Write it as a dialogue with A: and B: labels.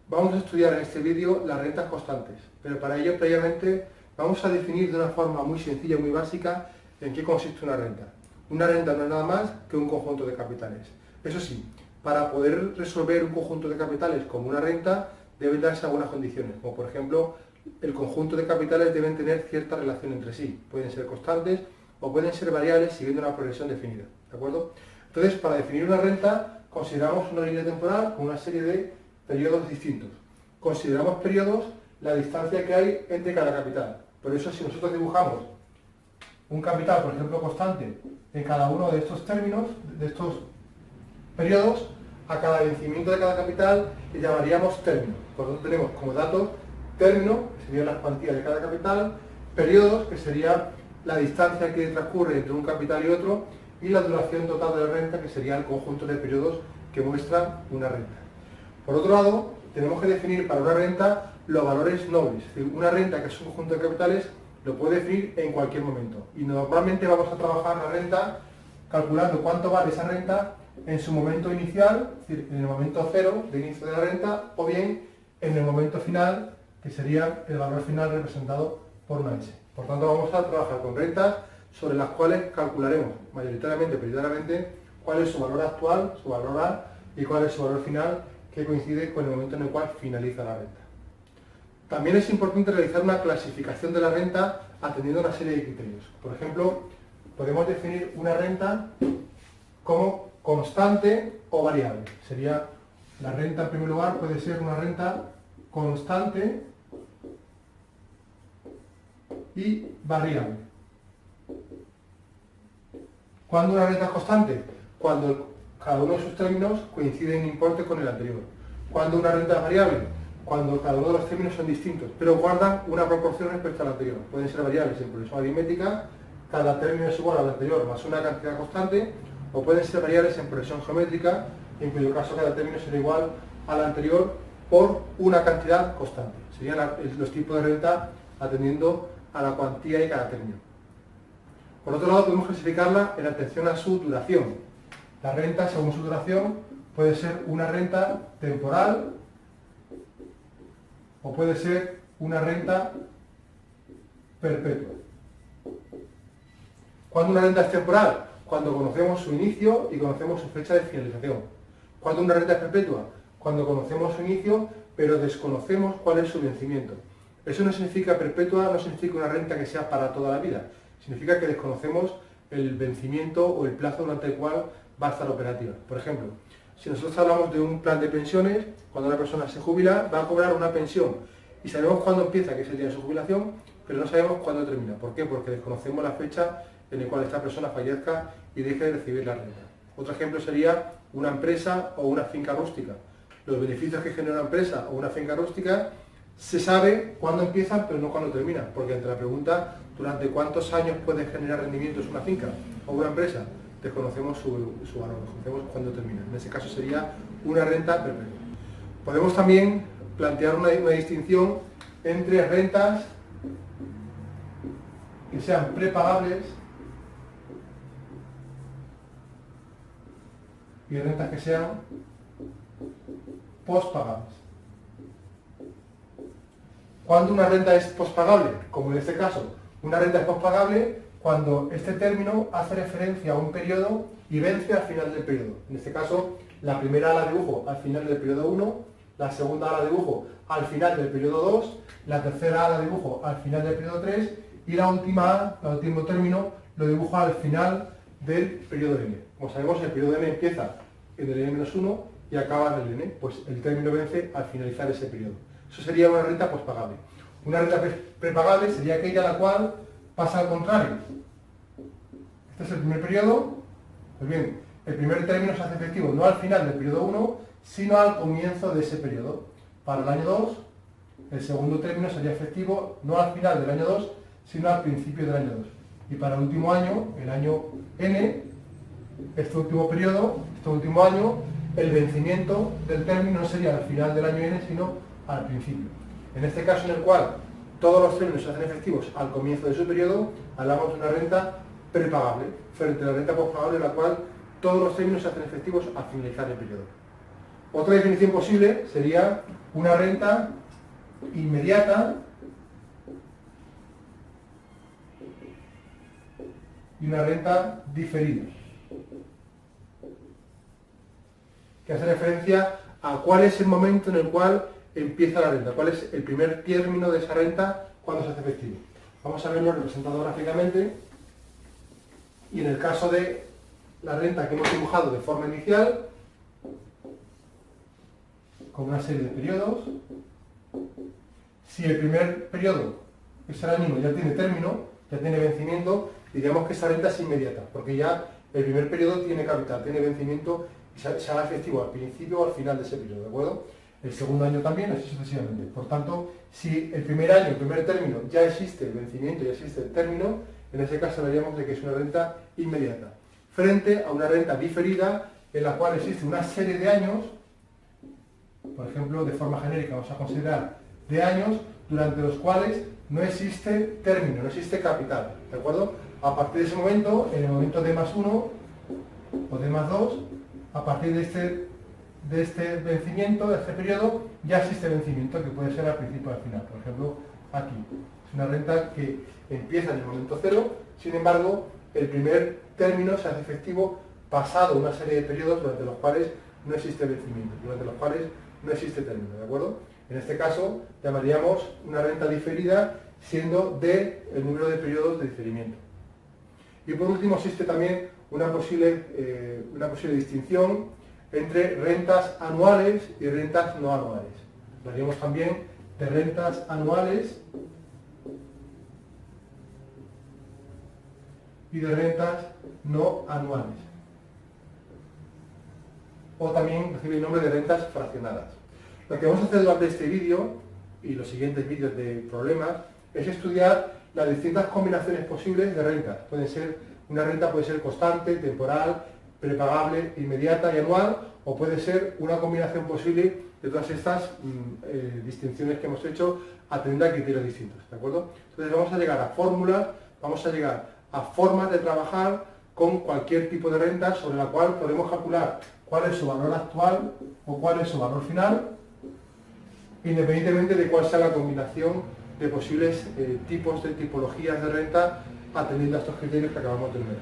A: Vamos a estudiar en este vídeo las rentas constantes, pero para ello previamente vamos a definir de una forma muy sencilla y muy básica en qué consiste una renta. Una renta no es nada más que un conjunto de capitales. Eso sí, para poder resolver un conjunto de capitales como una renta deben darse algunas condiciones, como por ejemplo el conjunto de capitales deben tener cierta relación entre sí, pueden ser constantes o pueden ser variables siguiendo una progresión definida, ¿de acuerdo? Entonces, para definir una renta consideramos una línea temporal con una serie de periodos distintos. Consideramos periodos la distancia que hay entre cada capital. Por eso, si nosotros dibujamos un capital, por ejemplo, constante en cada uno de estos términos, de estos periodos, a cada vencimiento de cada capital le llamaríamos término. Por lo tanto, tenemos como datos término, que sería la cuantía de cada capital, periodos, que sería la distancia que transcurre entre un capital y otro, y la duración total de la renta, que sería el conjunto de periodos que muestran una renta. Por otro lado, tenemos que definir para una renta los valores nobles. Es decir, una renta que es un conjunto de capitales lo puede definir en cualquier momento. Y normalmente vamos a trabajar la renta calculando cuánto vale esa renta en su momento inicial, es decir, en el momento cero de inicio de la renta, o bien en el momento final, que sería el valor final representado por una S. Por tanto, vamos a trabajar con rentas sobre las cuales calcularemos mayoritariamente, prioritariamente, cuál es su valor actual, su valor A, y cuál es su valor final, que coincide con el momento en el cual finaliza la renta. También es importante realizar una clasificación de la renta atendiendo a una serie de criterios. Por ejemplo, podemos definir una renta como constante o variable. Sería la renta, en primer lugar, puede ser una renta constante y variable. ¿Cuándo una renta es constante? Cuando cada uno de sus términos coincide en importe con el anterior. ¿Cuándo una renta es variable? Cuando cada uno de los términos son distintos, pero guardan una proporción respecto al anterior. Pueden ser variables en progresión aritmética, cada término es igual al anterior más una cantidad constante, o pueden ser variables en progresión geométrica, en cuyo caso cada término será igual al anterior por una cantidad constante. Serían los tipos de renta atendiendo a la cuantía de cada término. Por otro lado, podemos clasificarla en atención a su duración. La renta, según su duración, puede ser una renta temporal o puede ser una renta perpetua. ¿Cuándo una renta es temporal? Cuando conocemos su inicio y conocemos su fecha de finalización. ¿Cuándo una renta es perpetua? Cuando conocemos su inicio, pero desconocemos cuál es su vencimiento. Eso no significa perpetua, no significa una renta que sea para toda la vida. Significa que desconocemos el vencimiento o el plazo durante el cual va a estar operativa. Por ejemplo, si nosotros hablamos de un plan de pensiones, cuando una persona se jubila, va a cobrar una pensión. Y sabemos cuándo empieza, que es el día de su jubilación, pero no sabemos cuándo termina. ¿Por qué? Porque desconocemos la fecha en la cual esta persona fallezca y deje de recibir la renta. Otro ejemplo sería una empresa o una finca rústica. Los beneficios que genera una empresa o una finca rústica se sabe cuándo empiezan, pero no cuándo terminan, porque ante la pregunta ¿durante cuántos años puede generar rendimientos una finca o una empresa? Desconocemos su valor, desconocemos cuándo termina. En ese caso sería una renta perpetua. Podemos también plantear una distinción entre rentas que sean prepagables y rentas que sean postpagables. ¿Cuándo una renta es postpagable? Como en este caso, una renta es postpagable cuando este término hace referencia a un periodo y vence al final del periodo. En este caso, la primera A la dibujo al final del periodo 1, la segunda A la dibujo al final del periodo 2, la tercera A la dibujo al final del periodo 3 y la última A, el último término, lo dibujo al final del periodo n. Como sabemos, el periodo n empieza en el n-1 y acaba en el n, pues el término vence al finalizar ese periodo. Eso sería una renta postpagable. Una renta prepagable sería aquella la cual pasa al contrario. Este es el primer periodo. Pues bien, el primer término se hace efectivo no al final del periodo 1, sino al comienzo de ese periodo. Para el año 2, el segundo término sería efectivo no al final del año 2, sino al principio del año 2. Y para el último año, el año n, este último periodo, este último año, el vencimiento del término no sería al final del año n, sino al principio. En este caso en el cual todos los términos se hacen efectivos al comienzo de su periodo, hablamos de una renta prepagable, frente a la renta postpagable en la cual todos los términos se hacen efectivos al finalizar el periodo. Otra definición posible sería una renta inmediata y una renta diferida, que hace referencia a cuál es el momento en el cual empieza la renta, cuál es el primer término de esa renta cuando se hace efectivo. Vamos a verlo representado gráficamente, y en el caso de la renta que hemos dibujado de forma inicial, con una serie de periodos, si el primer periodo, que es el año, ya tiene término, ya tiene vencimiento, diríamos que esa renta es inmediata, porque ya el primer periodo tiene capital, tiene vencimiento y se hará efectivo al principio o al final de ese periodo, ¿de acuerdo? El segundo año también, así sucesivamente. Por tanto, si el primer año, el primer término, ya existe el vencimiento, ya existe el término, en ese caso hablaríamos de que es una renta inmediata, frente a una renta diferida en la cual existe una serie de años, por ejemplo, de forma genérica vamos a considerar de años durante los cuales no existe término, no existe capital, ¿de acuerdo? A partir de ese momento, en el momento de más 1 o de más 2, a partir de este vencimiento, de este periodo, ya existe vencimiento que puede ser al principio o al final. Por ejemplo, aquí. Es una renta que empieza en el momento 0, sin embargo, el primer término se hace efectivo pasado una serie de periodos durante los cuales no existe vencimiento, durante los cuales no existe término, ¿de acuerdo? En este caso, llamaríamos una renta diferida siendo D el número de periodos de diferimiento. Y por último, existe también una posible distinción entre rentas anuales y rentas no anuales. Hablaríamos también de rentas anuales y de rentas no anuales. O también recibe el nombre de rentas fraccionadas. Lo que vamos a hacer durante este vídeo y los siguientes vídeos de problemas es estudiar las distintas combinaciones posibles de rentas. Una renta puede ser constante, temporal, prepagable, inmediata y anual, o puede ser una combinación posible de todas estas distinciones que hemos hecho atendiendo a criterios distintos, ¿de acuerdo? Entonces vamos a llegar a fórmulas, vamos a llegar a formas de trabajar con cualquier tipo de renta sobre la cual podemos calcular cuál es su valor actual o cuál es su valor final, independientemente de cuál sea la combinación de posibles tipos de tipologías de renta atendiendo a estos criterios que acabamos de ver.